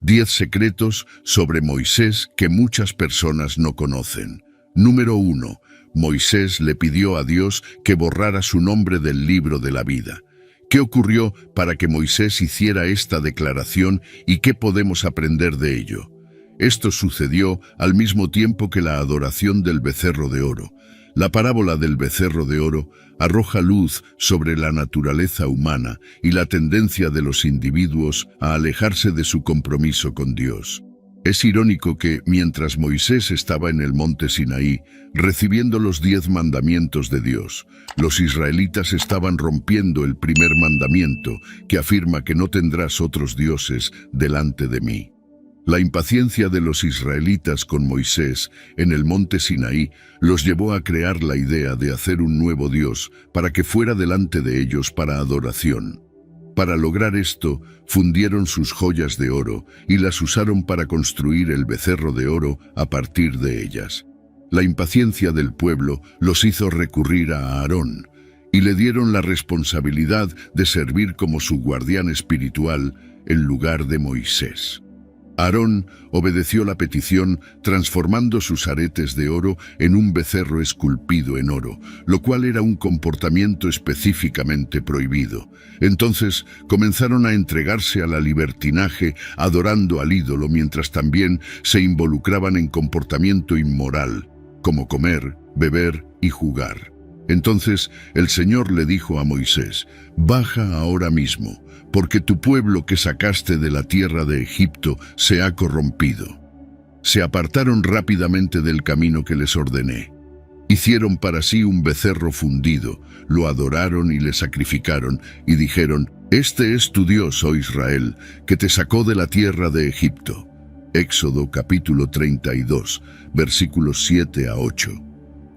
10 secretos sobre Moisés que muchas personas no conocen. Número 1. Moisés le pidió a Dios que borrara su nombre del libro de la vida. ¿Qué ocurrió para que Moisés hiciera esta declaración y qué podemos aprender de ello? Esto sucedió al mismo tiempo que la adoración del becerro de oro. La parábola del becerro de oro arroja luz sobre la naturaleza humana y la tendencia de los individuos a alejarse de su compromiso con Dios. Es irónico que, mientras Moisés estaba en el monte Sinaí, recibiendo los 10 mandamientos de Dios, los israelitas estaban rompiendo el primer mandamiento, que afirma que no tendrás otros dioses delante de mí. La impaciencia de los israelitas con Moisés en el monte Sinaí los llevó a crear la idea de hacer un nuevo Dios para que fuera delante de ellos para adoración. Para lograr esto, fundieron sus joyas de oro y las usaron para construir el becerro de oro a partir de ellas. La impaciencia del pueblo los hizo recurrir a Aarón y le dieron la responsabilidad de servir como su guardián espiritual en lugar de Moisés. Aarón obedeció la petición transformando sus aretes de oro en un becerro esculpido en oro, lo cual era un comportamiento específicamente prohibido. Entonces comenzaron a entregarse a la libertinaje adorando al ídolo mientras también se involucraban en comportamiento inmoral, como comer, beber y jugar. Entonces el Señor le dijo a Moisés: «Baja ahora mismo, porque tu pueblo que sacaste de la tierra de Egipto se ha corrompido». Se apartaron rápidamente del camino que les ordené. Hicieron para sí un becerro fundido, lo adoraron y le sacrificaron, y dijeron: «Este es tu Dios, oh Israel, que te sacó de la tierra de Egipto». Éxodo capítulo 32, versículos 7 a 8.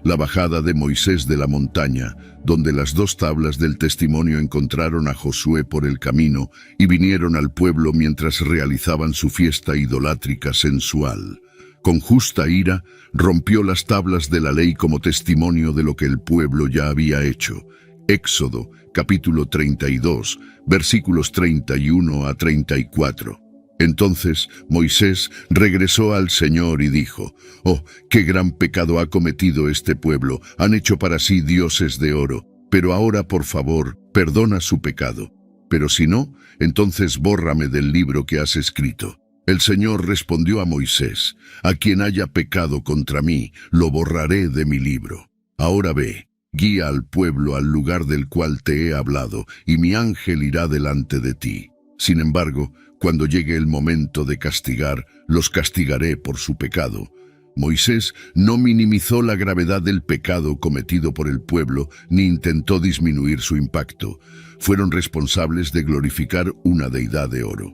La bajada de Moisés de la montaña, donde las 2 tablas del testimonio encontraron a Josué por el camino y vinieron al pueblo mientras realizaban su fiesta idolátrica sensual. Con justa ira, rompió las tablas de la ley como testimonio de lo que el pueblo ya había hecho. Éxodo, capítulo 32, versículos 31 a 34. Entonces Moisés regresó al Señor y dijo: «Oh, qué gran pecado ha cometido este pueblo, han hecho para sí dioses de oro, pero ahora, por favor, perdona su pecado. Pero si no, entonces bórrame del libro que has escrito». El Señor respondió a Moisés: «A quien haya pecado contra mí, lo borraré de mi libro. Ahora ve, guía al pueblo al lugar del cual te he hablado, y mi ángel irá delante de ti. Sin embargo, cuando llegue el momento de castigar, los castigaré por su pecado». Moisés no minimizó la gravedad del pecado cometido por el pueblo ni intentó disminuir su impacto. Fueron responsables de glorificar una deidad de oro.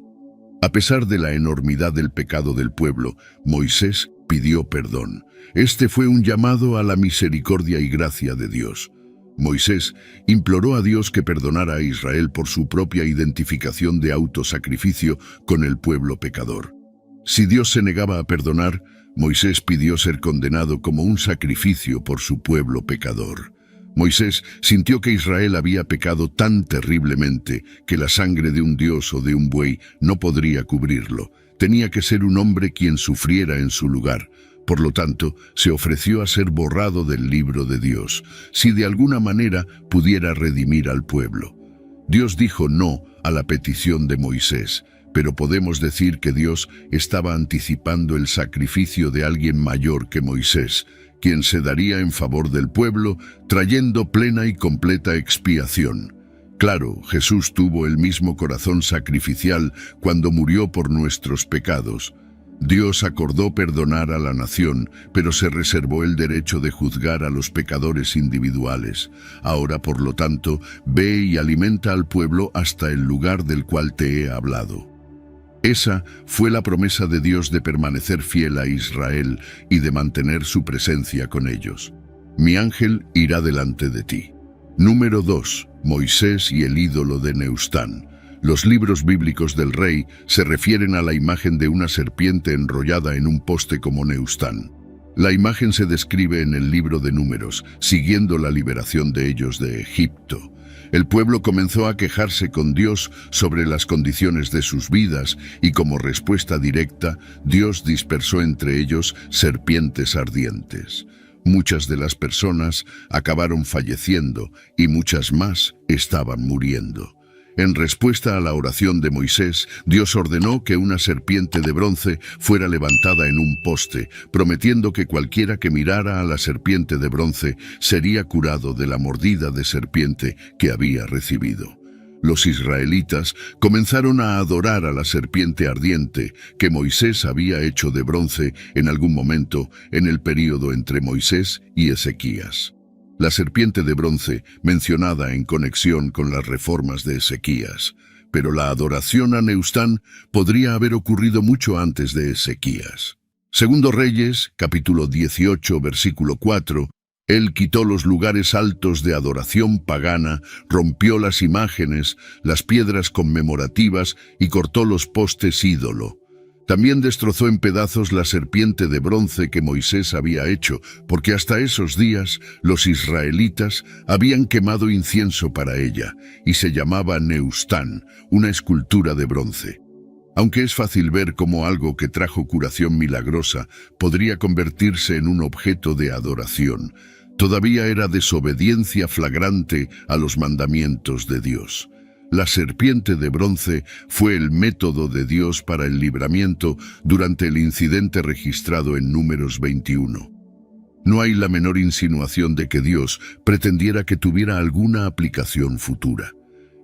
A pesar de la enormidad del pecado del pueblo, Moisés pidió perdón. Este fue un llamado a la misericordia y gracia de Dios. Moisés imploró a Dios que perdonara a Israel por su propia identificación de autosacrificio con el pueblo pecador. Si Dios se negaba a perdonar, Moisés pidió ser condenado como un sacrificio por su pueblo pecador. Moisés sintió que Israel había pecado tan terriblemente que la sangre de un dios o de un buey no podría cubrirlo. Tenía que ser un hombre quien sufriera en su lugar. Por lo tanto, se ofreció a ser borrado del libro de Dios, si de alguna manera pudiera redimir al pueblo. Dios dijo no a la petición de Moisés, pero podemos decir que Dios estaba anticipando el sacrificio de alguien mayor que Moisés, quien se daría en favor del pueblo, trayendo plena y completa expiación. Claro, Jesús tuvo el mismo corazón sacrificial cuando murió por nuestros pecados. Dios acordó perdonar a la nación, pero se reservó el derecho de juzgar a los pecadores individuales. Ahora, por lo tanto, ve y alimenta al pueblo hasta el lugar del cual te he hablado. Esa fue la promesa de Dios de permanecer fiel a Israel y de mantener su presencia con ellos. Mi ángel irá delante de ti. Número 2. Moisés y el ídolo de Neustán. Los libros bíblicos del rey se refieren a la imagen de una serpiente enrollada en un poste como Neustán. La imagen se describe en el libro de Números, siguiendo la liberación de ellos de Egipto. El pueblo comenzó a quejarse con Dios sobre las condiciones de sus vidas y como respuesta directa, Dios dispersó entre ellos serpientes ardientes. Muchas de las personas acabaron falleciendo y muchas más estaban muriendo. En respuesta a la oración de Moisés, Dios ordenó que una serpiente de bronce fuera levantada en un poste, prometiendo que cualquiera que mirara a la serpiente de bronce sería curado de la mordida de serpiente que había recibido. Los israelitas comenzaron a adorar a la serpiente ardiente que Moisés había hecho de bronce en algún momento en el período entre Moisés y Ezequías. La serpiente de bronce mencionada en conexión con las reformas de Ezequías, pero la adoración a Neustán podría haber ocurrido mucho antes de Ezequías. Segundo Reyes, capítulo 18, versículo 4, él quitó los lugares altos de adoración pagana, rompió las imágenes, las piedras conmemorativas y cortó los postes ídolo. También destrozó en pedazos la serpiente de bronce que Moisés había hecho, porque hasta esos días los israelitas habían quemado incienso para ella, y se llamaba Neustán, una escultura de bronce. Aunque es fácil ver cómo algo que trajo curación milagrosa podría convertirse en un objeto de adoración, todavía era desobediencia flagrante a los mandamientos de Dios. La serpiente de bronce fue el método de Dios para el libramiento durante el incidente registrado en Números 21. No hay la menor insinuación de que Dios pretendiera que tuviera alguna aplicación futura.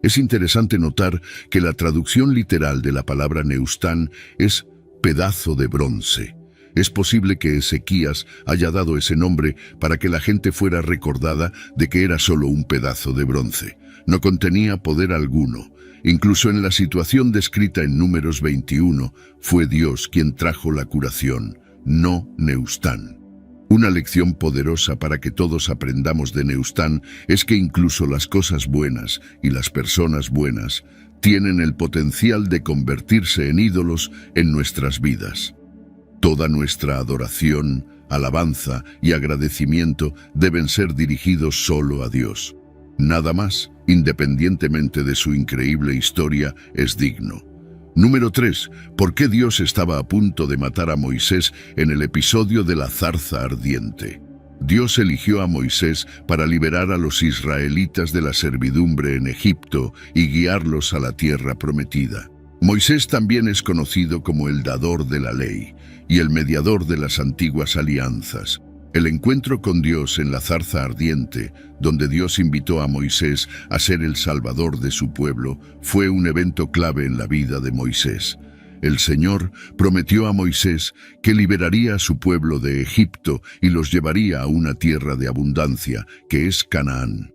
Es interesante notar que la traducción literal de la palabra Neustán es pedazo de bronce. Es posible que Ezequías haya dado ese nombre para que la gente fuera recordada de que era solo un pedazo de bronce. No contenía poder alguno. Incluso en la situación descrita en Números 21, fue Dios quien trajo la curación, no Neustán. Una lección poderosa para que todos aprendamos de Neustán es que incluso las cosas buenas y las personas buenas tienen el potencial de convertirse en ídolos en nuestras vidas. Toda nuestra adoración, alabanza y agradecimiento deben ser dirigidos solo a Dios. Nada más, independientemente de su increíble historia, es digno. Número 3. ¿Por qué Dios estaba a punto de matar a Moisés en el episodio de la zarza ardiente? Dios eligió a Moisés para liberar a los israelitas de la servidumbre en Egipto y guiarlos a la tierra prometida. Moisés también es conocido como el dador de la ley y el mediador de las antiguas alianzas. El encuentro con Dios en la zarza ardiente, donde Dios invitó a Moisés a ser el salvador de su pueblo, fue un evento clave en la vida de Moisés. El Señor prometió a Moisés que liberaría a su pueblo de Egipto y los llevaría a una tierra de abundancia, que es Canaán.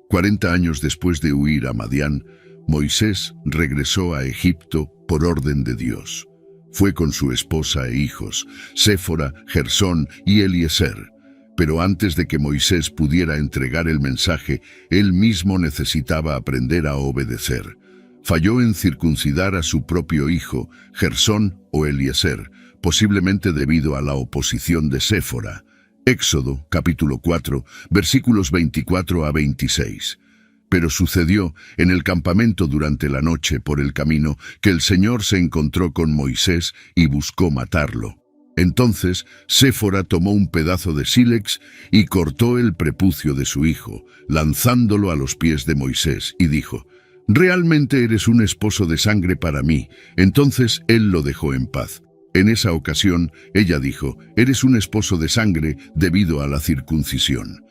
40 años después de huir a Madián, Moisés regresó a Egipto por orden de Dios. Fue con su esposa e hijos, Séfora, Gersón y Eliezer. Pero antes de que Moisés pudiera entregar el mensaje, él mismo necesitaba aprender a obedecer. Falló en circuncidar a su propio hijo, Gersón o Eliezer, posiblemente debido a la oposición de Séfora. Éxodo, capítulo 4, versículos 24 a 26. Pero sucedió en el campamento durante la noche por el camino que el Señor se encontró con Moisés y buscó matarlo. Entonces Séfora tomó un pedazo de sílex y cortó el prepucio de su hijo, lanzándolo a los pies de Moisés, y dijo: «Realmente eres un esposo de sangre para mí». Entonces él lo dejó en paz. En esa ocasión, ella dijo: «Eres un esposo de sangre debido a la circuncisión».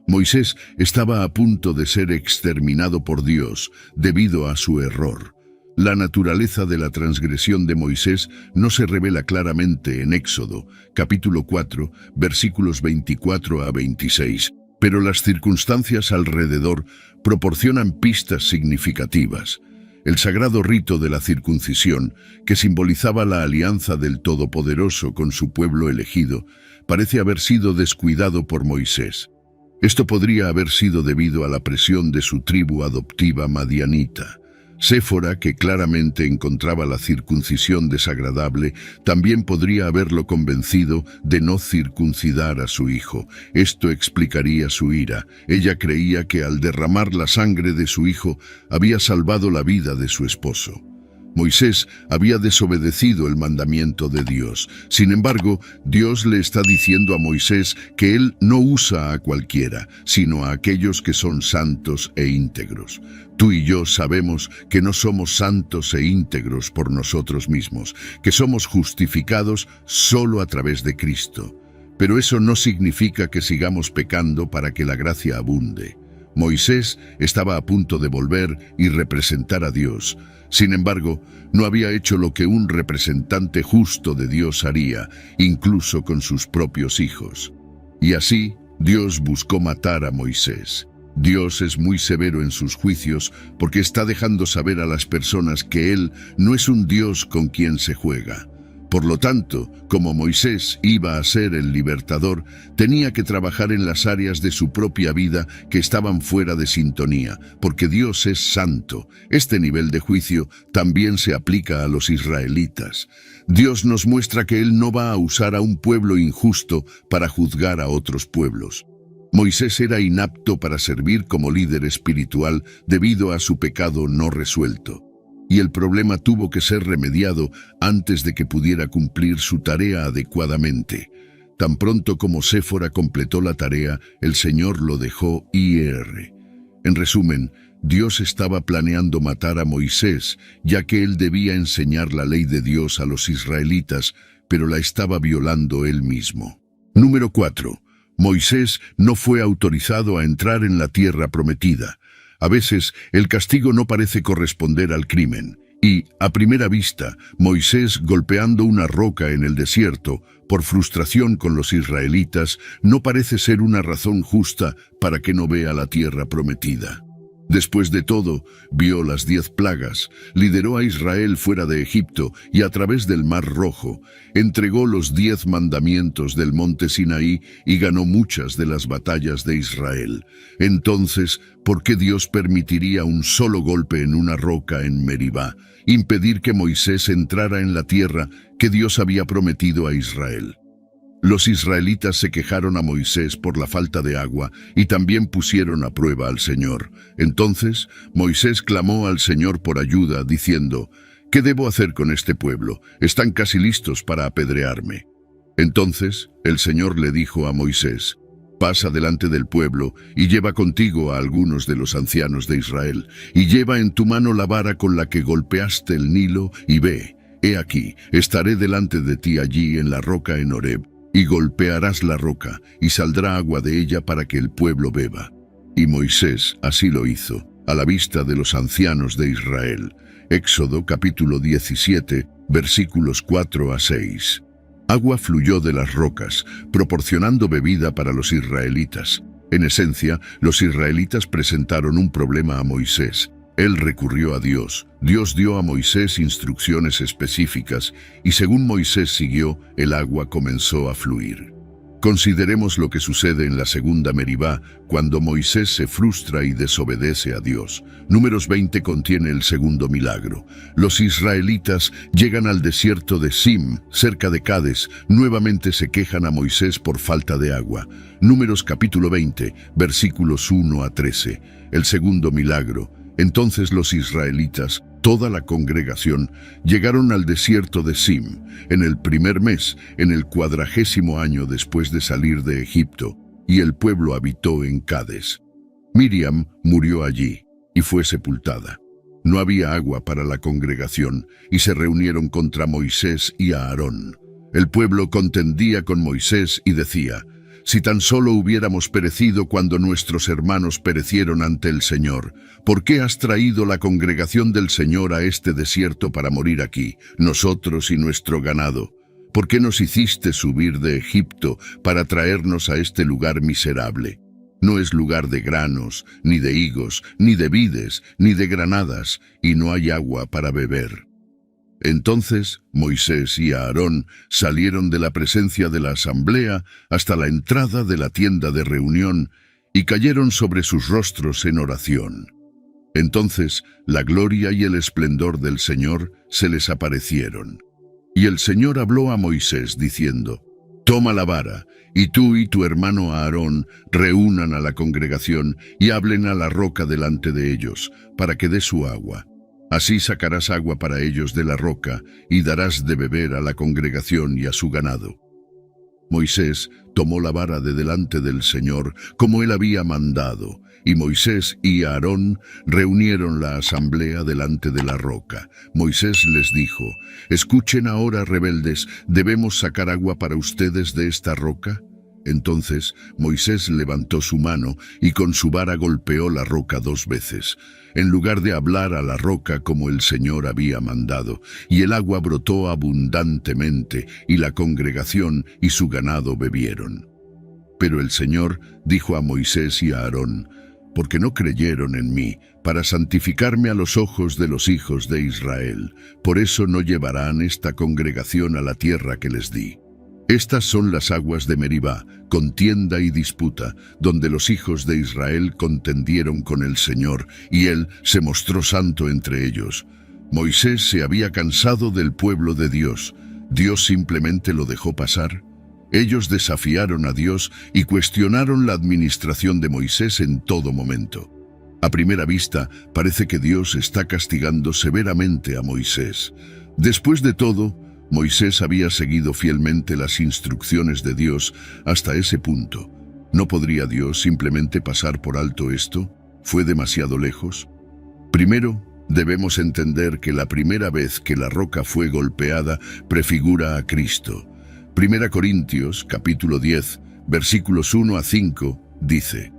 Moisés estaba a punto de ser exterminado por Dios debido a su error. La naturaleza de la transgresión de Moisés no se revela claramente en Éxodo, capítulo 4, versículos 24 a 26, pero las circunstancias alrededor proporcionan pistas significativas. El sagrado rito de la circuncisión, que simbolizaba la alianza del Todopoderoso con su pueblo elegido, parece haber sido descuidado por Moisés. Esto podría haber sido debido a la presión de su tribu adoptiva madianita. Séfora, que claramente encontraba la circuncisión desagradable, también podría haberlo convencido de no circuncidar a su hijo. Esto explicaría su ira. Ella creía que al derramar la sangre de su hijo había salvado la vida de su esposo. Moisés había desobedecido el mandamiento de Dios. Sin embargo, Dios le está diciendo a Moisés que él no usa a cualquiera, sino a aquellos que son santos e íntegros. Tú y yo sabemos que no somos santos e íntegros por nosotros mismos, que somos justificados solo a través de Cristo. Pero eso no significa que sigamos pecando para que la gracia abunde. Moisés estaba a punto de volver y representar a Dios. Sin embargo, no había hecho lo que un representante justo de Dios haría, incluso con sus propios hijos. Y así, Dios buscó matar a Moisés. Dios es muy severo en sus juicios porque está dejando saber a las personas que Él no es un Dios con quien se juega. Por lo tanto, como Moisés iba a ser el libertador, tenía que trabajar en las áreas de su propia vida que estaban fuera de sintonía, porque Dios es santo. Este nivel de juicio también se aplica a los israelitas. Dios nos muestra que Él no va a usar a un pueblo injusto para juzgar a otros pueblos. Moisés era inapto para servir como líder espiritual debido a su pecado no resuelto. Y el problema tuvo que ser remediado antes de que pudiera cumplir su tarea adecuadamente. Tan pronto como Séfora completó la tarea, el Señor lo dejó ir. En resumen, Dios estaba planeando matar a Moisés, ya que él debía enseñar la ley de Dios a los israelitas, pero la estaba violando él mismo. Número 4. Moisés no fue autorizado a entrar en la tierra prometida. A veces, el castigo no parece corresponder al crimen. Y, a primera vista, Moisés golpeando una roca en el desierto, por frustración con los israelitas, no parece ser una razón justa para que no vea la tierra prometida. Después de todo, vio las 10 plagas, lideró a Israel fuera de Egipto y a través del Mar Rojo, entregó los 10 mandamientos del monte Sinaí y ganó muchas de las batallas de Israel. Entonces, ¿por qué Dios permitiría un solo golpe en una roca en Meribá, impedir que Moisés entrara en la tierra que Dios había prometido a Israel? Los israelitas se quejaron a Moisés por la falta de agua y también pusieron a prueba al Señor. Entonces Moisés clamó al Señor por ayuda, diciendo: ¿Qué debo hacer con este pueblo? Están casi listos para apedrearme. Entonces el Señor le dijo a Moisés: Pasa delante del pueblo y lleva contigo a algunos de los ancianos de Israel, y lleva en tu mano la vara con la que golpeaste el Nilo, y ve, he aquí, estaré delante de ti allí en la roca en Horeb, y golpearás la roca, y saldrá agua de ella para que el pueblo beba. Y Moisés así lo hizo, a la vista de los ancianos de Israel. Éxodo capítulo 17, versículos 4 a 6. Agua fluyó de las rocas, proporcionando bebida para los israelitas. En esencia, los israelitas presentaron un problema a Moisés. Él recurrió a Dios. Dios dio a Moisés instrucciones específicas y según Moisés siguió, el agua comenzó a fluir. Consideremos lo que sucede en la segunda Meribá, cuando Moisés se frustra y desobedece a Dios. Números 20 contiene el segundo milagro. Los israelitas llegan al desierto de Sim, cerca de Cades. Nuevamente se quejan a Moisés por falta de agua. Números capítulo 20, versículos 1 a 13. El segundo milagro. Entonces los israelitas, toda la congregación, llegaron al desierto de Sim, en el primer mes, en el 40º año después de salir de Egipto, y el pueblo habitó en Cades. Miriam murió allí y fue sepultada. No había agua para la congregación y se reunieron contra Moisés y Aarón. El pueblo contendía con Moisés y decía: Si tan solo hubiéramos perecido cuando nuestros hermanos perecieron ante el Señor, ¿por qué has traído la congregación del Señor a este desierto para morir aquí, nosotros y nuestro ganado? ¿Por qué nos hiciste subir de Egipto para traernos a este lugar miserable? No es lugar de granos, ni de higos, ni de vides, ni de granadas, y no hay agua para beber. Entonces Moisés y Aarón salieron de la presencia de la asamblea hasta la entrada de la tienda de reunión y cayeron sobre sus rostros en oración. Entonces la gloria y el esplendor del Señor se les aparecieron. Y el Señor habló a Moisés diciendo: Toma la vara, y tú y tu hermano Aarón reúnan a la congregación y hablen a la roca delante de ellos, para que dé su agua. Así sacarás agua para ellos de la roca, y darás de beber a la congregación y a su ganado. Moisés tomó la vara de delante del Señor, como él había mandado, y Moisés y Aarón reunieron la asamblea delante de la roca. Moisés les dijo: Escuchen ahora, rebeldes, ¿debemos sacar agua para ustedes de esta roca? Entonces Moisés levantó su mano y con su vara golpeó la roca 2 veces, en lugar de hablar a la roca como el Señor había mandado, y el agua brotó abundantemente, y la congregación y su ganado bebieron. Pero el Señor dijo a Moisés y a Aarón: Porque no creyeron en mí, para santificarme a los ojos de los hijos de Israel, por eso no llevarán esta congregación a la tierra que les di. Estas son las aguas de Meribá, contienda y disputa, donde los hijos de Israel contendieron con el Señor, y Él se mostró santo entre ellos. Moisés se había cansado del pueblo de Dios. Dios simplemente lo dejó pasar. Ellos desafiaron a Dios y cuestionaron la administración de Moisés en todo momento. A primera vista, parece que Dios está castigando severamente a Moisés. Después de todo, Moisés había seguido fielmente las instrucciones de Dios hasta ese punto. ¿No podría Dios simplemente pasar por alto esto? ¿Fue demasiado lejos? Primero, debemos entender que la primera vez que la roca fue golpeada prefigura a Cristo. 1 Corintios, capítulo 10, versículos 1 a 5, dice: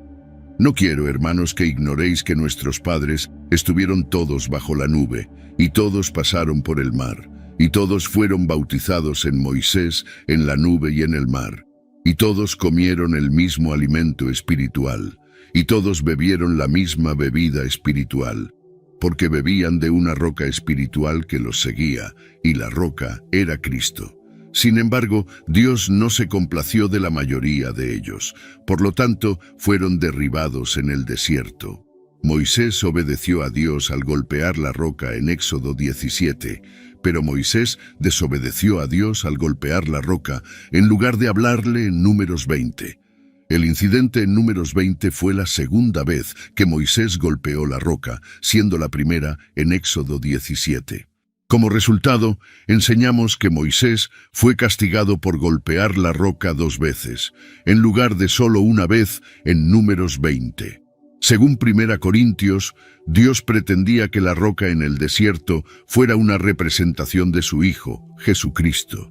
No quiero, hermanos, que ignoréis que nuestros padres estuvieron todos bajo la nube, y todos pasaron por el mar. Y todos fueron bautizados en Moisés, en la nube y en el mar. Y todos comieron el mismo alimento espiritual. Y todos bebieron la misma bebida espiritual. Porque bebían de una roca espiritual que los seguía, y la roca era Cristo. Sin embargo, Dios no se complació de la mayoría de ellos. Por lo tanto, fueron derribados en el desierto. Moisés obedeció a Dios al golpear la roca en Éxodo 17, pero Moisés desobedeció a Dios al golpear la roca en lugar de hablarle en Números 20. El incidente en Números 20 fue la segunda vez que Moisés golpeó la roca, siendo la primera en Éxodo 17. Como resultado, enseñamos que Moisés fue castigado por golpear la roca 2 veces, en lugar de solo una vez en Números 20. Según 1 Corintios, Dios pretendía que la roca en el desierto fuera una representación de su Hijo, Jesucristo.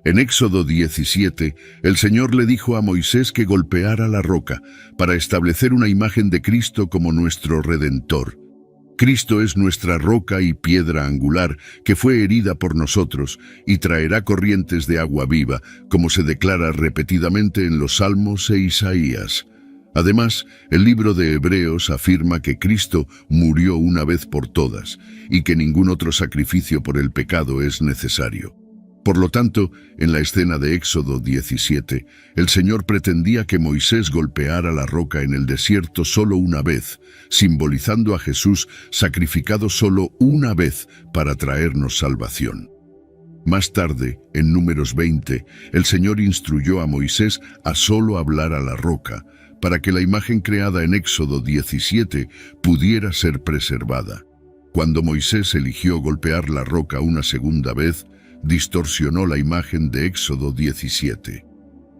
En Éxodo 17, el Señor le dijo a Moisés que golpeara la roca para establecer una imagen de Cristo como nuestro Redentor. Cristo es nuestra roca y piedra angular que fue herida por nosotros y traerá corrientes de agua viva, como se declara repetidamente en los Salmos e Isaías. Además, el libro de Hebreos afirma que Cristo murió una vez por todas y que ningún otro sacrificio por el pecado es necesario. Por lo tanto, en la escena de Éxodo 17, el Señor pretendía que Moisés golpeara la roca en el desierto solo una vez, simbolizando a Jesús sacrificado solo una vez para traernos salvación. Más tarde, en Números 20, el Señor instruyó a Moisés a solo hablar a la roca, para que la imagen creada en Éxodo 17 pudiera ser preservada. Cuando Moisés eligió golpear la roca una segunda vez, distorsionó la imagen de Éxodo 17.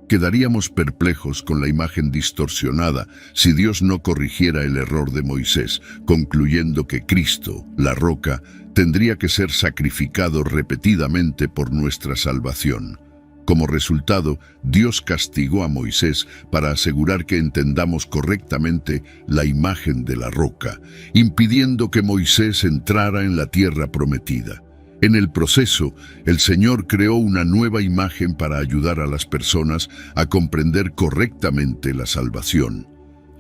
Quedaríamos perplejos con la imagen distorsionada si Dios no corrigiera el error de Moisés, concluyendo que Cristo, la roca, tendría que ser sacrificado repetidamente por nuestra salvación. Como resultado, Dios castigó a Moisés para asegurar que entendamos correctamente la imagen de la roca, impidiendo que Moisés entrara en la tierra prometida. En el proceso, el Señor creó una nueva imagen para ayudar a las personas a comprender correctamente la salvación.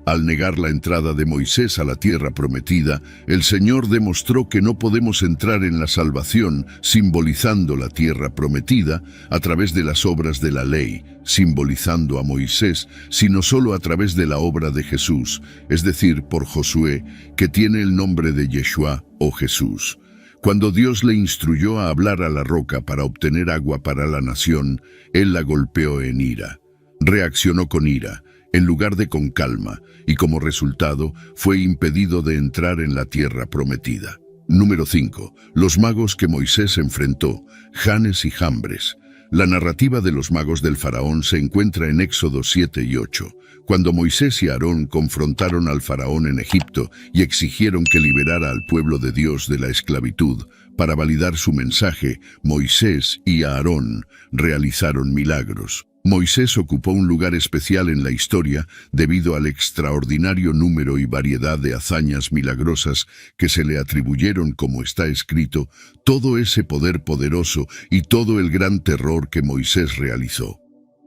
Al negar la entrada de Moisés a la tierra prometida, el Señor demostró que no podemos entrar en la salvación simbolizando la tierra prometida a través de las obras de la ley, simbolizando a Moisés, sino solo a través de la obra de Jesús, es decir, por Josué, que tiene el nombre de Yeshua o Jesús. Cuando Dios le instruyó a hablar a la roca para obtener agua para la nación, él la golpeó en ira. Reaccionó con ira, en lugar de con calma, y como resultado fue impedido de entrar en la tierra prometida. Número 5. Los magos que Moisés enfrentó, Janes y Jambres. La narrativa de los magos del faraón se encuentra en Éxodo 7 y 8, cuando Moisés y Aarón confrontaron al faraón en Egipto y exigieron que liberara al pueblo de Dios de la esclavitud. Para validar su mensaje, Moisés y Aarón realizaron milagros. Moisés ocupó un lugar especial en la historia debido al extraordinario número y variedad de hazañas milagrosas que se le atribuyeron, como está escrito, todo ese poder poderoso y todo el gran terror que Moisés realizó.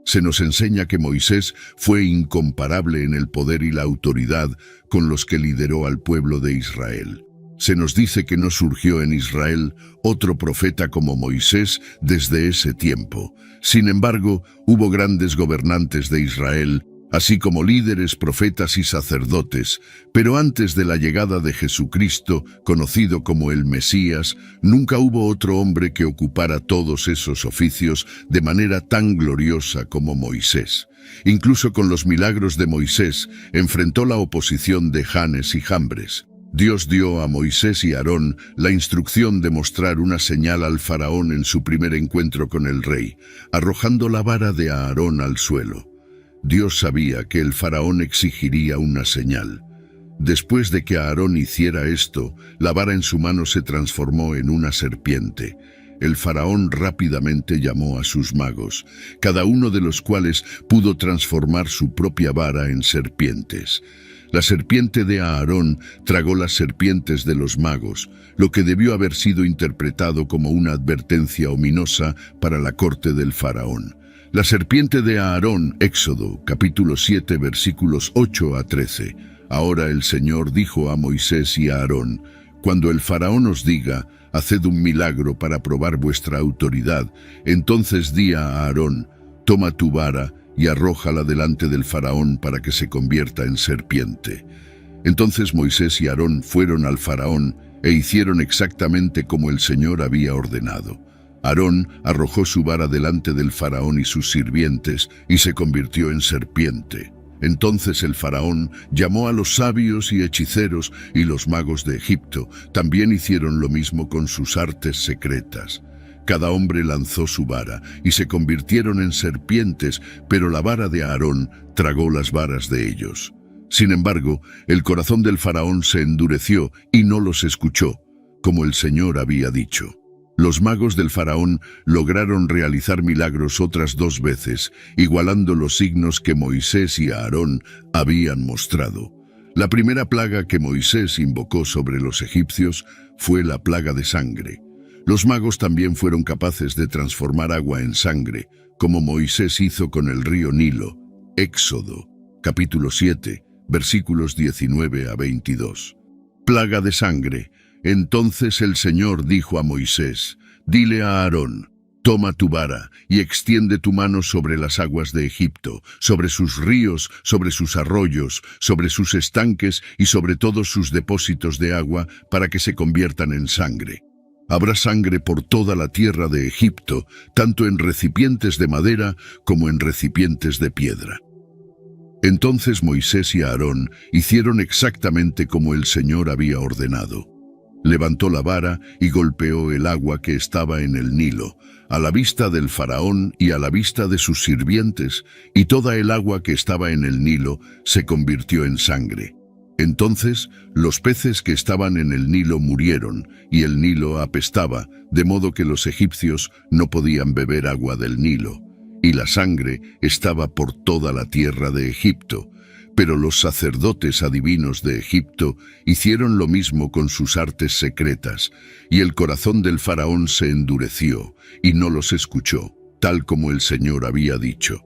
Se nos enseña que Moisés fue incomparable en el poder y la autoridad con los que lideró al pueblo de Israel. Se nos dice que no surgió en Israel otro profeta como Moisés desde ese tiempo. Sin embargo, hubo grandes gobernantes de Israel, así como líderes, profetas y sacerdotes, pero antes de la llegada de Jesucristo, conocido como el Mesías, nunca hubo otro hombre que ocupara todos esos oficios de manera tan gloriosa como Moisés. Incluso con los milagros de Moisés, enfrentó la oposición de Janes y Jambres. Dios dio a Moisés y Aarón la instrucción de mostrar una señal al faraón en su primer encuentro con el rey, arrojando la vara de Aarón al suelo. Dios sabía que el faraón exigiría una señal. Después de que Aarón hiciera esto, la vara en su mano se transformó en una serpiente. El faraón rápidamente llamó a sus magos, cada uno de los cuales pudo transformar su propia vara en serpientes. La serpiente de Aarón tragó las serpientes de los magos, lo que debió haber sido interpretado como una advertencia ominosa para la corte del faraón. La serpiente de Aarón, Éxodo, capítulo 7, versículos 8 a 13. Ahora el Señor dijo a Moisés y a Aarón: cuando el faraón os diga, haced un milagro para probar vuestra autoridad, entonces di a Aarón, toma tu vara y arrójala delante del faraón para que se convierta en serpiente. Entonces Moisés y Aarón fueron al faraón e hicieron exactamente como el Señor había ordenado. Aarón arrojó su vara delante del faraón y sus sirvientes y se convirtió en serpiente. Entonces el faraón llamó a los sabios y hechiceros y los magos de Egipto. También hicieron lo mismo con sus artes secretas. Cada hombre lanzó su vara y se convirtieron en serpientes, pero la vara de Aarón tragó las varas de ellos. Sin embargo, el corazón del faraón se endureció y no los escuchó, como el Señor había dicho. Los magos del faraón lograron realizar milagros otras 2 veces, igualando los signos que Moisés y Aarón habían mostrado. La primera plaga que Moisés invocó sobre los egipcios fue la plaga de sangre. Los magos también fueron capaces de transformar agua en sangre, como Moisés hizo con el río Nilo. Éxodo, capítulo 7, versículos 19 a 22. Plaga de sangre. Entonces el Señor dijo a Moisés: dile a Aarón, toma tu vara y extiende tu mano sobre las aguas de Egipto, sobre sus ríos, sobre sus arroyos, sobre sus estanques y sobre todos sus depósitos de agua, para que se conviertan en sangre. Habrá sangre por toda la tierra de Egipto, tanto en recipientes de madera como en recipientes de piedra. Entonces Moisés y Aarón hicieron exactamente como el Señor había ordenado. Levantó la vara y golpeó el agua que estaba en el Nilo, a la vista del faraón y a la vista de sus sirvientes, y toda el agua que estaba en el Nilo se convirtió en sangre. Entonces los peces que estaban en el Nilo murieron, y el Nilo apestaba, de modo que los egipcios no podían beber agua del Nilo, y la sangre estaba por toda la tierra de Egipto. Pero los sacerdotes adivinos de Egipto hicieron lo mismo con sus artes secretas, y el corazón del faraón se endureció, y no los escuchó, tal como el Señor había dicho.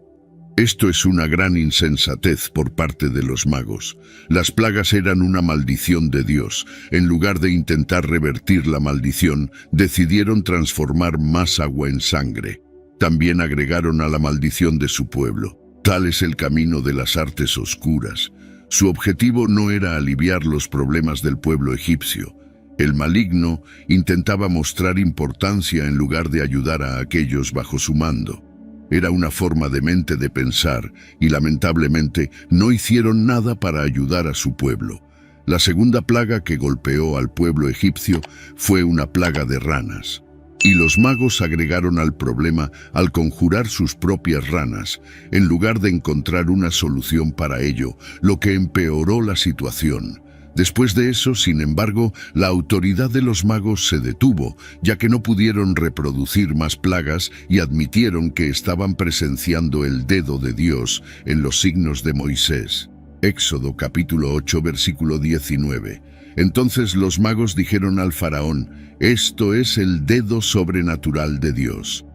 Esto es una gran insensatez por parte de los magos. Las plagas eran una maldición de Dios. En lugar de intentar revertir la maldición, decidieron transformar más agua en sangre. También agregaron a la maldición de su pueblo. Tal es el camino de las artes oscuras. Su objetivo no era aliviar los problemas del pueblo egipcio. El maligno intentaba mostrar importancia en lugar de ayudar a aquellos bajo su mando. Era una forma demente de pensar y lamentablemente no hicieron nada para ayudar a su pueblo. La segunda plaga que golpeó al pueblo egipcio fue una plaga de ranas. Y los magos agregaron al problema al conjurar sus propias ranas, en lugar de encontrar una solución para ello, lo que empeoró la situación. Después de eso, sin embargo, la autoridad de los magos se detuvo, ya que no pudieron reproducir más plagas y admitieron que estaban presenciando el dedo de Dios en los signos de Moisés. Éxodo capítulo 8, versículo 19. Entonces los magos dijeron al faraón: «Esto es el dedo sobrenatural de Dios».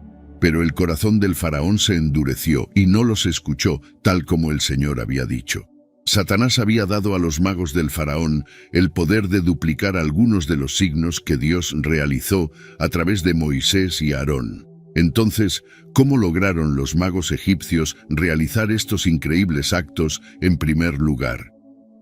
Pero el corazón del faraón se endureció y no los escuchó, tal como el Señor había dicho. Satanás había dado a los magos del faraón el poder de duplicar algunos de los signos que Dios realizó a través de Moisés y Aarón. Entonces, ¿cómo lograron los magos egipcios realizar estos increíbles actos en primer lugar?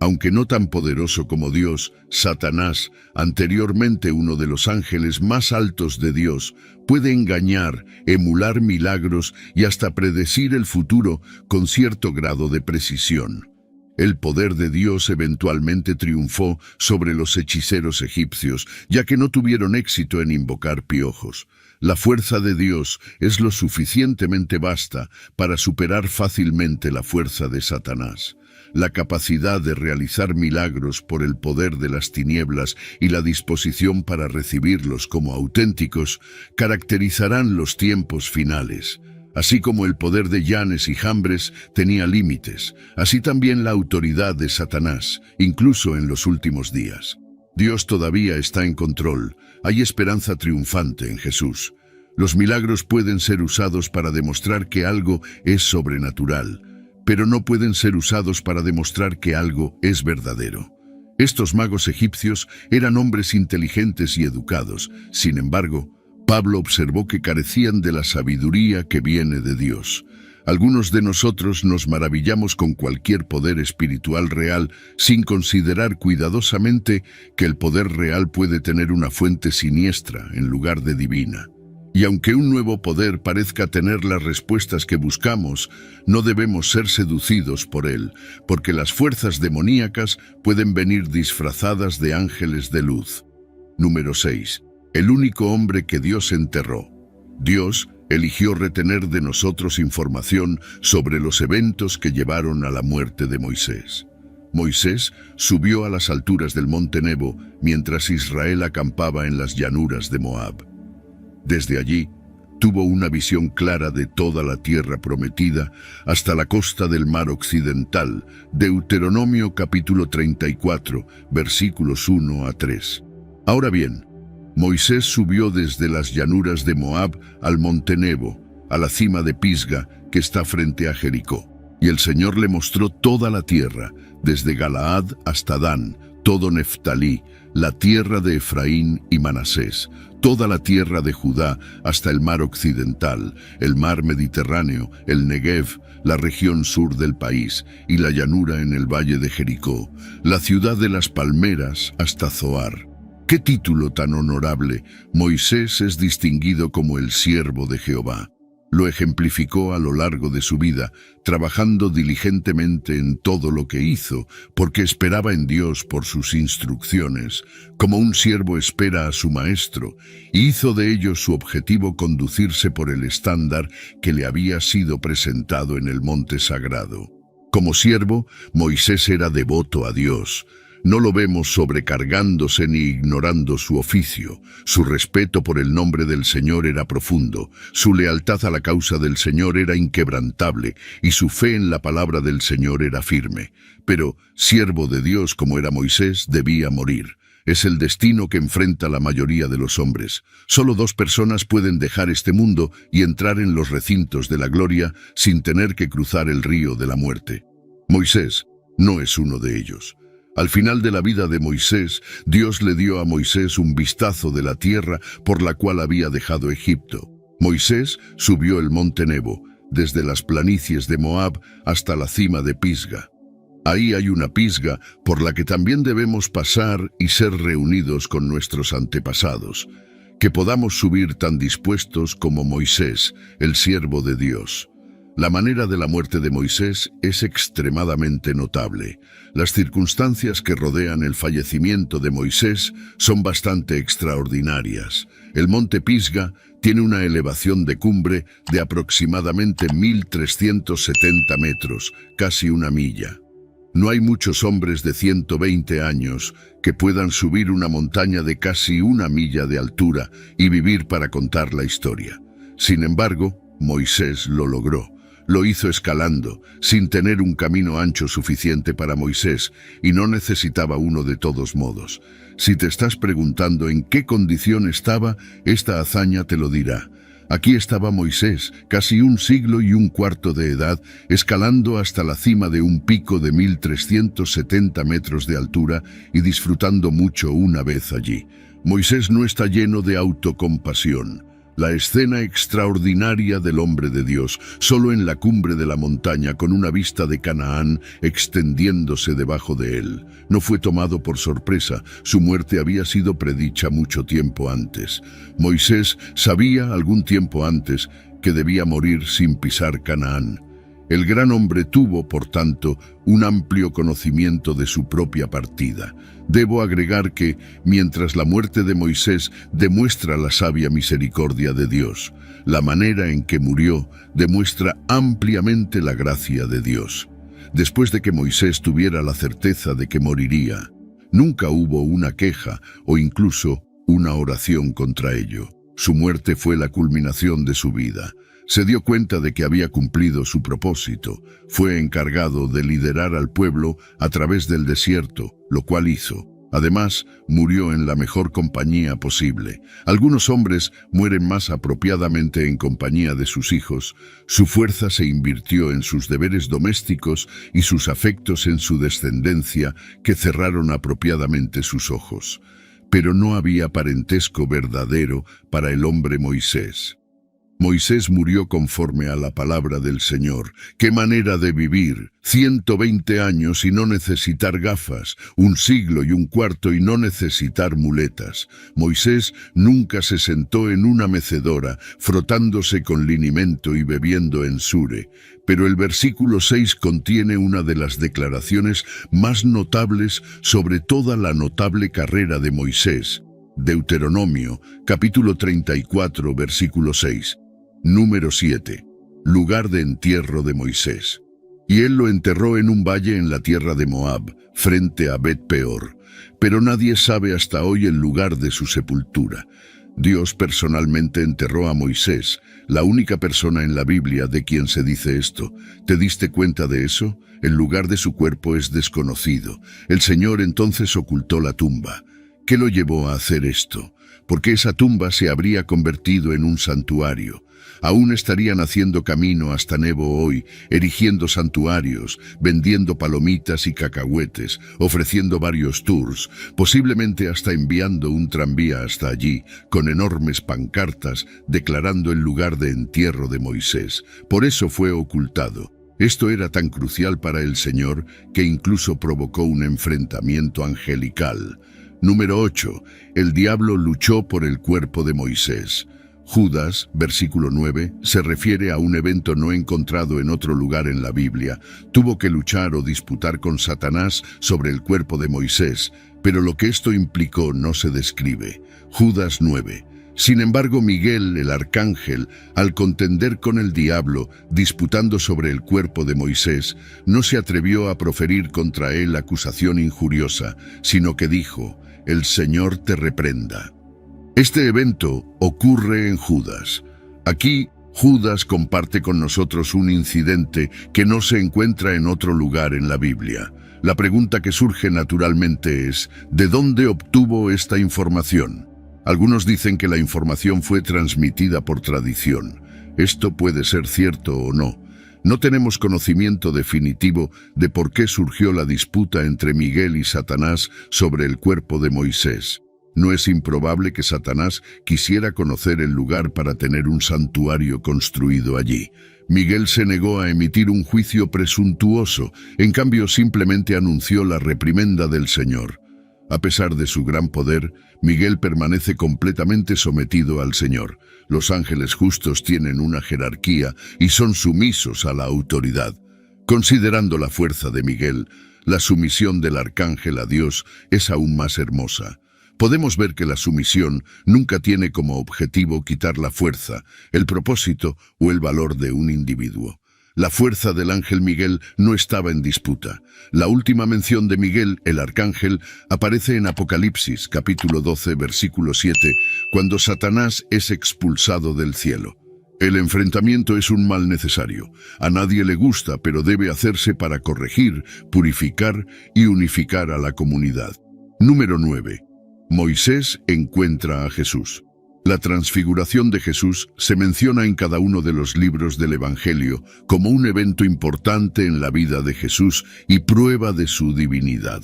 Aunque no tan poderoso como Dios, Satanás, anteriormente uno de los ángeles más altos de Dios, puede engañar, emular milagros y hasta predecir el futuro con cierto grado de precisión. El poder de Dios eventualmente triunfó sobre los hechiceros egipcios, ya que no tuvieron éxito en invocar piojos. La fuerza de Dios es lo suficientemente vasta para superar fácilmente la fuerza de Satanás. La capacidad de realizar milagros por el poder de las tinieblas y la disposición para recibirlos como auténticos caracterizarán los tiempos finales. Así como el poder de Yanes y Jambres tenía límites, así también la autoridad de Satanás, incluso en los últimos días. Dios todavía está en control. Hay esperanza triunfante en Jesús. Los milagros pueden ser usados para demostrar que algo es sobrenatural, pero no pueden ser usados para demostrar que algo es verdadero. Estos magos egipcios eran hombres inteligentes y educados. Sin embargo, Pablo observó que carecían de la sabiduría que viene de Dios. Algunos de nosotros nos maravillamos con cualquier poder espiritual real sin considerar cuidadosamente que el poder real puede tener una fuente siniestra en lugar de divina. Y aunque un nuevo poder parezca tener las respuestas que buscamos, no debemos ser seducidos por él, porque las fuerzas demoníacas pueden venir disfrazadas de ángeles de luz. Número 6. El único hombre que Dios enterró. Dios eligió retener de nosotros información sobre los eventos que llevaron a la muerte de Moisés. Moisés subió a las alturas del monte Nebo mientras Israel acampaba en las llanuras de Moab. Desde allí, tuvo una visión clara de toda la tierra prometida hasta la costa del mar occidental. Deuteronomio capítulo 34, versículos 1 a 3. Ahora bien, Moisés subió desde las llanuras de Moab al monte Nebo, a la cima de Pisga, que está frente a Jericó. Y el Señor le mostró toda la tierra, desde Galaad hasta Dan, todo Neftalí, la tierra de Efraín y Manasés, toda la tierra de Judá hasta el mar occidental, el mar Mediterráneo, el Negev, la región sur del país y la llanura en el valle de Jericó, la ciudad de las palmeras hasta Zoar. ¡Qué título tan honorable! Moisés es distinguido como el siervo de Jehová. Lo ejemplificó a lo largo de su vida, trabajando diligentemente en todo lo que hizo, porque esperaba en Dios por sus instrucciones, como un siervo espera a su maestro, y hizo de ello su objetivo conducirse por el estándar que le había sido presentado en el monte sagrado. Como siervo, Moisés era devoto a Dios. No lo vemos sobrecargándose ni ignorando su oficio. Su respeto por el nombre del Señor era profundo, su lealtad a la causa del Señor era inquebrantable y su fe en la palabra del Señor era firme. Pero, siervo de Dios como era Moisés, debía morir. Es el destino que enfrenta la mayoría de los hombres. Solo 2 personas pueden dejar este mundo y entrar en los recintos de la gloria sin tener que cruzar el río de la muerte. Moisés no es uno de ellos. Al final de la vida de Moisés, Dios le dio a Moisés un vistazo de la tierra por la cual había dejado Egipto. Moisés subió el monte Nebo, desde las planicies de Moab hasta la cima de Pisga. Ahí hay una Pisga por la que también debemos pasar y ser reunidos con nuestros antepasados, que podamos subir tan dispuestos como Moisés, el siervo de Dios. La manera de la muerte de Moisés es extremadamente notable. Las circunstancias que rodean el fallecimiento de Moisés son bastante extraordinarias. El monte Pisga tiene una elevación de cumbre de aproximadamente 1.370 metros, casi una milla. No hay muchos hombres de 120 años que puedan subir una montaña de casi una milla de altura y vivir para contar la historia. Sin embargo, Moisés lo logró. Lo hizo escalando, sin tener un camino ancho suficiente para Moisés, y no necesitaba uno de todos modos. Si te estás preguntando en qué condición estaba, esta hazaña te lo dirá. Aquí estaba Moisés, casi 1 siglo y 1/4 de edad, escalando hasta la cima de un pico de 1.370 metros de altura y disfrutando mucho una vez allí. Moisés no está lleno de autocompasión. La escena extraordinaria del hombre de Dios, solo en la cumbre de la montaña con una vista de Canaán extendiéndose debajo de él. No fue tomado por sorpresa, su muerte había sido predicha mucho tiempo antes. Moisés sabía algún tiempo antes que debía morir sin pisar Canaán. El gran hombre tuvo, por tanto, un amplio conocimiento de su propia partida. Debo agregar que, mientras la muerte de Moisés demuestra la sabia misericordia de Dios, la manera en que murió demuestra ampliamente la gracia de Dios. Después de que Moisés tuviera la certeza de que moriría, nunca hubo una queja o incluso una oración contra ello. Su muerte fue la culminación de su vida. Se dio cuenta de que había cumplido su propósito. Fue encargado de liderar al pueblo a través del desierto, lo cual hizo. Además, murió en la mejor compañía posible. Algunos hombres mueren más apropiadamente en compañía de sus hijos. Su fuerza se invirtió en sus deberes domésticos y sus afectos en su descendencia, que cerraron apropiadamente sus ojos. Pero no había parentesco verdadero para el hombre Moisés. Moisés murió conforme a la palabra del Señor. ¡Qué manera de vivir! 120 años y no necesitar gafas, 1 siglo y 1/4 y no necesitar muletas. Moisés nunca se sentó en una mecedora, frotándose con linimento y bebiendo en sure. Pero el versículo 6 contiene una de las declaraciones más notables sobre toda la notable carrera de Moisés. Deuteronomio, capítulo 34, versículo 6. Número 7. Lugar de entierro de Moisés. Y él lo enterró en un valle en la tierra de Moab, frente a Bet-peor. Pero nadie sabe hasta hoy el lugar de su sepultura. Dios personalmente enterró a Moisés, la única persona en la Biblia de quien se dice esto. ¿Te diste cuenta de eso? El lugar de su cuerpo es desconocido. El Señor entonces ocultó la tumba. ¿Qué lo llevó a hacer esto? Porque esa tumba se habría convertido en un santuario. Aún estarían haciendo camino hasta Nebo hoy, erigiendo santuarios, vendiendo palomitas y cacahuetes, ofreciendo varios tours, posiblemente hasta enviando un tranvía hasta allí, con enormes pancartas, declarando el lugar de entierro de Moisés. Por eso fue ocultado. Esto era tan crucial para el Señor que incluso provocó un enfrentamiento angelical. Número 8. El diablo luchó por el cuerpo de Moisés. Judas, versículo 9, se refiere a un evento no encontrado en otro lugar en la Biblia. Tuvo que luchar o disputar con Satanás sobre el cuerpo de Moisés, pero lo que esto implicó no se describe. Judas 9. Sin embargo, Miguel, el arcángel, al contender con el diablo, disputando sobre el cuerpo de Moisés, no se atrevió a proferir contra él acusación injuriosa, sino que dijo: «El Señor te reprenda». Este evento ocurre en Judas. Aquí, Judas comparte con nosotros un incidente que no se encuentra en otro lugar en la Biblia. La pregunta que surge naturalmente es, ¿de dónde obtuvo esta información? Algunos dicen que la información fue transmitida por tradición. Esto puede ser cierto o no. No tenemos conocimiento definitivo de por qué surgió la disputa entre Miguel y Satanás sobre el cuerpo de Moisés. No es improbable que Satanás quisiera conocer el lugar para tener un santuario construido allí. Miguel se negó a emitir un juicio presuntuoso, en cambio simplemente anunció la reprimenda del Señor. A pesar de su gran poder, Miguel permanece completamente sometido al Señor. Los ángeles justos tienen una jerarquía y son sumisos a la autoridad. Considerando la fuerza de Miguel, la sumisión del arcángel a Dios es aún más hermosa. Podemos ver que la sumisión nunca tiene como objetivo quitar la fuerza, el propósito o el valor de un individuo. La fuerza del ángel Miguel no estaba en disputa. La última mención de Miguel, el arcángel, aparece en Apocalipsis, capítulo 12, versículo 7, cuando Satanás es expulsado del cielo. El enfrentamiento es un mal necesario. A nadie le gusta, pero debe hacerse para corregir, purificar y unificar a la comunidad. Número 9. Moisés encuentra a Jesús. La transfiguración de Jesús se menciona en cada uno de los libros del Evangelio como un evento importante en la vida de Jesús y prueba de su divinidad.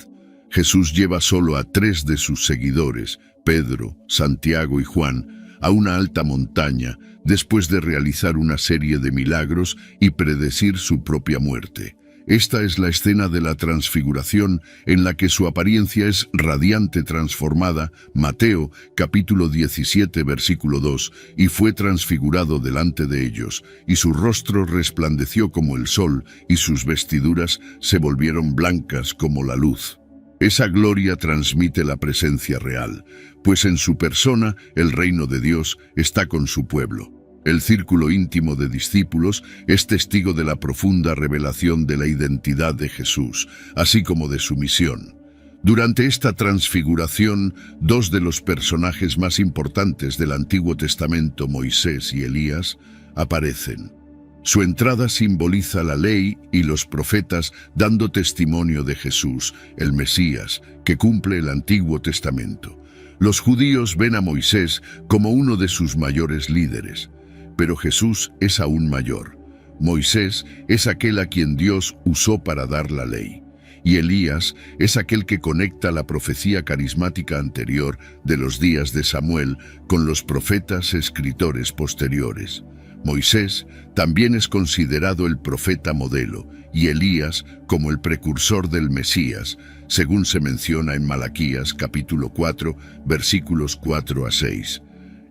Jesús lleva solo a 3 de sus seguidores, Pedro, Santiago y Juan, a una alta montaña después de realizar una serie de milagros y predecir su propia muerte. Esta es la escena de la transfiguración en la que su apariencia es radiante transformada, Mateo, capítulo 17, versículo 2, y fue transfigurado delante de ellos, y su rostro resplandeció como el sol, y sus vestiduras se volvieron blancas como la luz. Esa gloria transmite la presencia real, pues en su persona el reino de Dios está con su pueblo. El círculo íntimo de discípulos es testigo de la profunda revelación de la identidad de Jesús, así como de su misión. Durante esta transfiguración, 2 de los personajes más importantes del Antiguo Testamento, Moisés y Elías, aparecen. Su entrada simboliza la ley y los profetas dando testimonio de Jesús, el Mesías, que cumple el Antiguo Testamento. Los judíos ven a Moisés como uno de sus mayores líderes. Pero Jesús es aún mayor. Moisés es aquel a quien Dios usó para dar la ley. Y Elías es aquel que conecta la profecía carismática anterior de los días de Samuel con los profetas escritores posteriores. Moisés también es considerado el profeta modelo y Elías como el precursor del Mesías, según se menciona en Malaquías capítulo 4, versículos 4 a 6.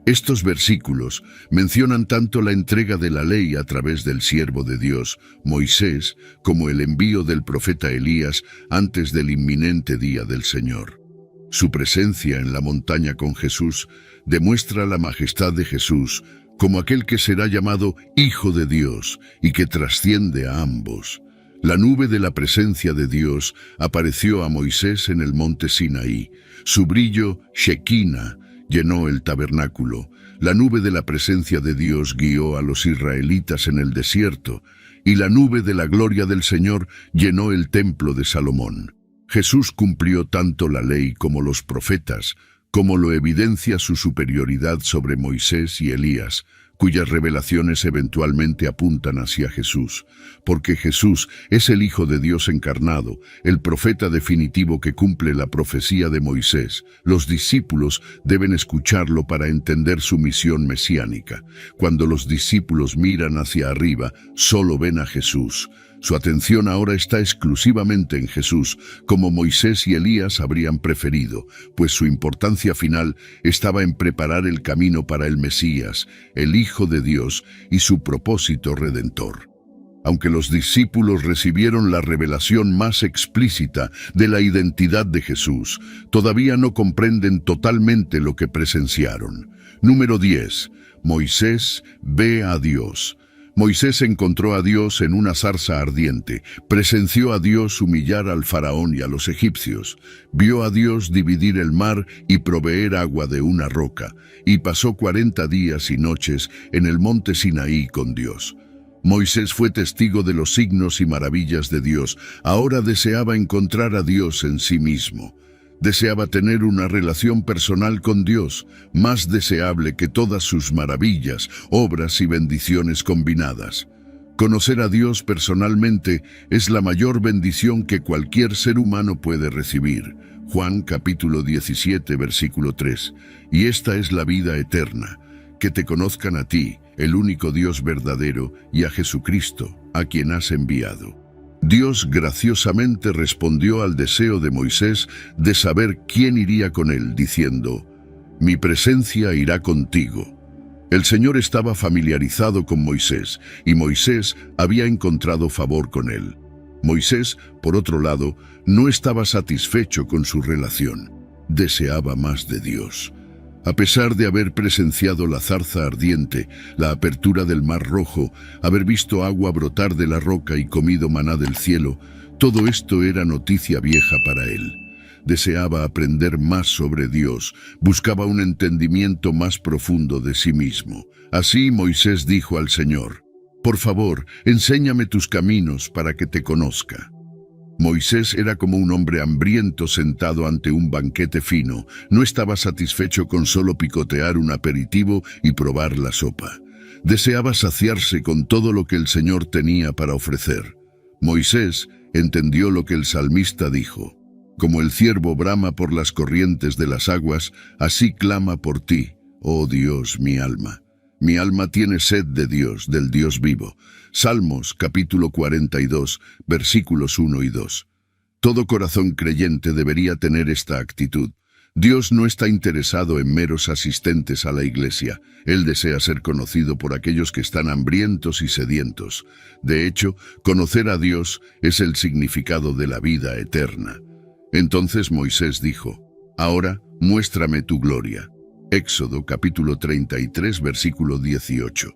Estos versículos mencionan tanto la entrega de la ley a través del siervo de Dios, Moisés, como el envío del profeta Elías antes del inminente día del Señor. Su presencia en la montaña con Jesús demuestra la majestad de Jesús como aquel que será llamado Hijo de Dios y que trasciende a ambos. La nube de la presencia de Dios apareció a Moisés en el monte Sinaí. Su brillo, Shekinah, llenó el tabernáculo. La nube de la presencia de Dios guió a los israelitas en el desierto, y la nube de la gloria del Señor llenó el templo de Salomón. Jesús cumplió tanto la ley como los profetas, como lo evidencia su superioridad sobre Moisés y Elías, cuyas revelaciones eventualmente apuntan hacia Jesús, porque Jesús es el Hijo de Dios encarnado, el profeta definitivo que cumple la profecía de Moisés. Los discípulos deben escucharlo para entender su misión mesiánica. Cuando los discípulos miran hacia arriba, solo ven a Jesús. Su atención ahora está exclusivamente en Jesús, como Moisés y Elías habrían preferido, pues su importancia final estaba en preparar el camino para el Mesías, el Hijo de Dios y su propósito redentor. Aunque los discípulos recibieron la revelación más explícita de la identidad de Jesús, todavía no comprenden totalmente lo que presenciaron. Número 10. Moisés ve a Dios. Moisés encontró a Dios en una zarza ardiente, presenció a Dios humillar al faraón y a los egipcios, vio a Dios dividir el mar y proveer agua de una roca, y pasó 40 días y noches en el monte Sinaí con Dios. Moisés fue testigo de los signos y maravillas de Dios. Ahora deseaba encontrar a Dios en sí mismo. Deseaba tener una relación personal con Dios, más deseable que todas sus maravillas, obras y bendiciones combinadas. Conocer a Dios personalmente es la mayor bendición que cualquier ser humano puede recibir. Juan capítulo 17, versículo 3. Y esta es la vida eterna, que te conozcan a ti, el único Dios verdadero, y a Jesucristo, a quien has enviado. Dios graciosamente respondió al deseo de Moisés de saber quién iría con él, diciendo: «Mi presencia irá contigo». El Señor estaba familiarizado con Moisés, y Moisés había encontrado favor con él. Moisés, por otro lado, no estaba satisfecho con su relación. Deseaba más de Dios. A pesar de haber presenciado la zarza ardiente, la apertura del Mar Rojo, haber visto agua brotar de la roca y comido maná del cielo, todo esto era noticia vieja para él. Deseaba aprender más sobre Dios, buscaba un entendimiento más profundo de sí mismo. Así Moisés dijo al Señor: «Por favor, enséñame tus caminos para que te conozca». Moisés era como un hombre hambriento sentado ante un banquete fino. No estaba satisfecho con solo picotear un aperitivo y probar la sopa. Deseaba saciarse con todo lo que el Señor tenía para ofrecer. Moisés entendió lo que el salmista dijo: «Como el ciervo brama por las corrientes de las aguas, así clama por ti, oh Dios, mi alma». Mi alma tiene sed de Dios, del Dios vivo. Salmos, capítulo 42, versículos 1 y 2. Todo corazón creyente debería tener esta actitud. Dios no está interesado en meros asistentes a la iglesia. Él desea ser conocido por aquellos que están hambrientos y sedientos. De hecho, conocer a Dios es el significado de la vida eterna. Entonces Moisés dijo: «Ahora, muéstrame tu gloria». Éxodo capítulo 33, versículo 18.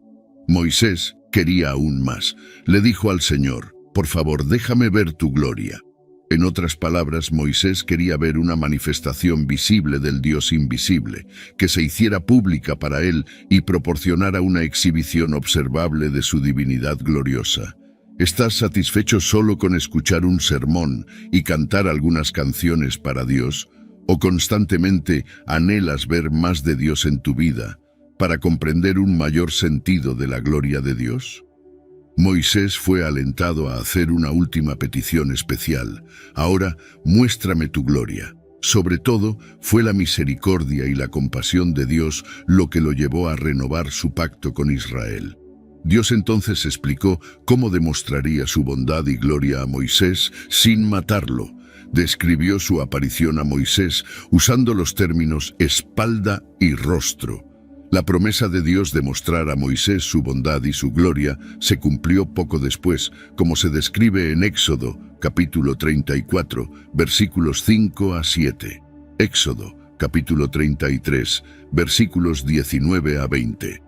Moisés quería aún más. Le dijo al Señor: «Por favor, déjame ver tu gloria». En otras palabras, Moisés quería ver una manifestación visible del Dios invisible, que se hiciera pública para él y proporcionara una exhibición observable de su divinidad gloriosa. ¿Estás satisfecho solo con escuchar un sermón y cantar algunas canciones para Dios? ¿O constantemente anhelas ver más de Dios en tu vida para comprender un mayor sentido de la gloria de Dios? Moisés fue alentado a hacer una última petición especial: «Ahora, muéstrame tu gloria». Sobre todo, fue la misericordia y la compasión de Dios lo que lo llevó a renovar su pacto con Israel. Dios entonces explicó cómo demostraría su bondad y gloria a Moisés sin matarlo. Describió su aparición a Moisés usando los términos espalda y rostro. La promesa de Dios de mostrar a Moisés su bondad y su gloria se cumplió poco después, como se describe en Éxodo, capítulo 34, versículos 5 a 7. Éxodo, capítulo 33, versículos 19 a 20.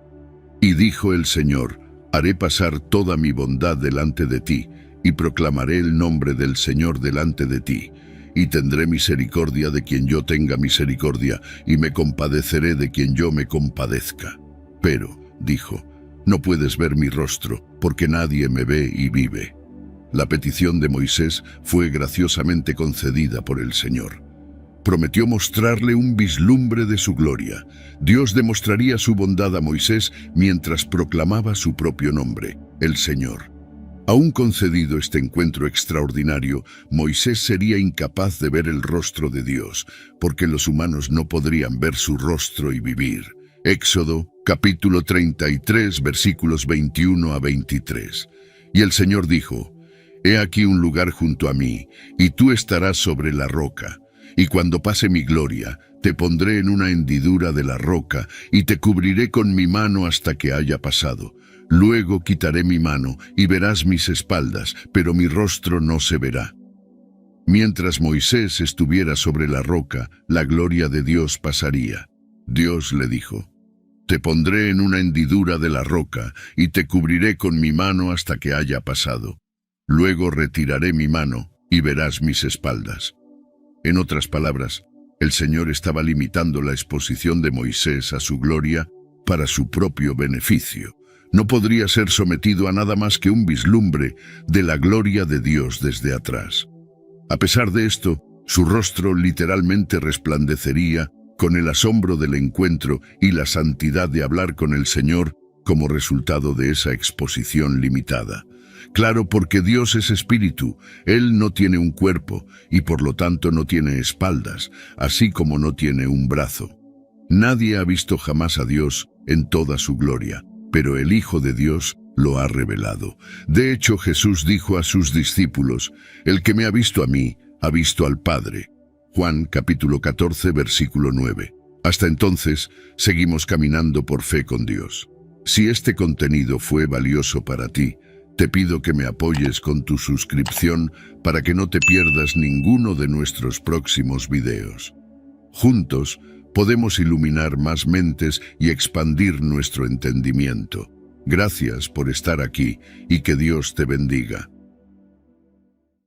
Y dijo el Señor: «Haré pasar toda mi bondad delante de ti, y proclamaré el nombre del Señor delante de ti. Y tendré misericordia de quien yo tenga misericordia, y me compadeceré de quien yo me compadezca». Pero, dijo, «no puedes ver mi rostro, porque nadie me ve y vive». La petición de Moisés fue graciosamente concedida por el Señor. Prometió mostrarle un vislumbre de su gloria. Dios demostraría su bondad a Moisés mientras proclamaba su propio nombre, el Señor. Aún concedido este encuentro extraordinario, Moisés sería incapaz de ver el rostro de Dios, porque los humanos no podrían ver su rostro y vivir. Éxodo, capítulo 33, versículos 21 a 23. Y el Señor dijo: «He aquí un lugar junto a mí, y tú estarás sobre la roca. Y cuando pase mi gloria, te pondré en una hendidura de la roca, y te cubriré con mi mano hasta que haya pasado. Luego quitaré mi mano, y verás mis espaldas, pero mi rostro no se verá». Mientras Moisés estuviera sobre la roca, la gloria de Dios pasaría. Dios le dijo: «Te pondré en una hendidura de la roca, y te cubriré con mi mano hasta que haya pasado. Luego retiraré mi mano, y verás mis espaldas». En otras palabras, el Señor estaba limitando la exposición de Moisés a su gloria para su propio beneficio. no podría ser sometido a nada más que un vislumbre de la gloria de Dios desde atrás. A pesar de esto, su rostro literalmente resplandecería con el asombro del encuentro y la santidad de hablar con el Señor como resultado de esa exposición limitada. Claro, porque Dios es espíritu, Él no tiene un cuerpo y por lo tanto no tiene espaldas, así como no tiene un brazo. Nadie ha visto jamás a Dios en toda su gloria, pero el Hijo de Dios lo ha revelado. De hecho, Jesús dijo a sus discípulos, «El que me ha visto a mí, ha visto al Padre». Juan capítulo 14, versículo 9. Hasta entonces, seguimos caminando por fe con Dios. Si este contenido fue valioso para ti, te pido que me apoyes con tu suscripción para que no te pierdas ninguno de nuestros próximos videos. Juntos, podemos iluminar más mentes y expandir nuestro entendimiento. Gracias por estar aquí y que Dios te bendiga.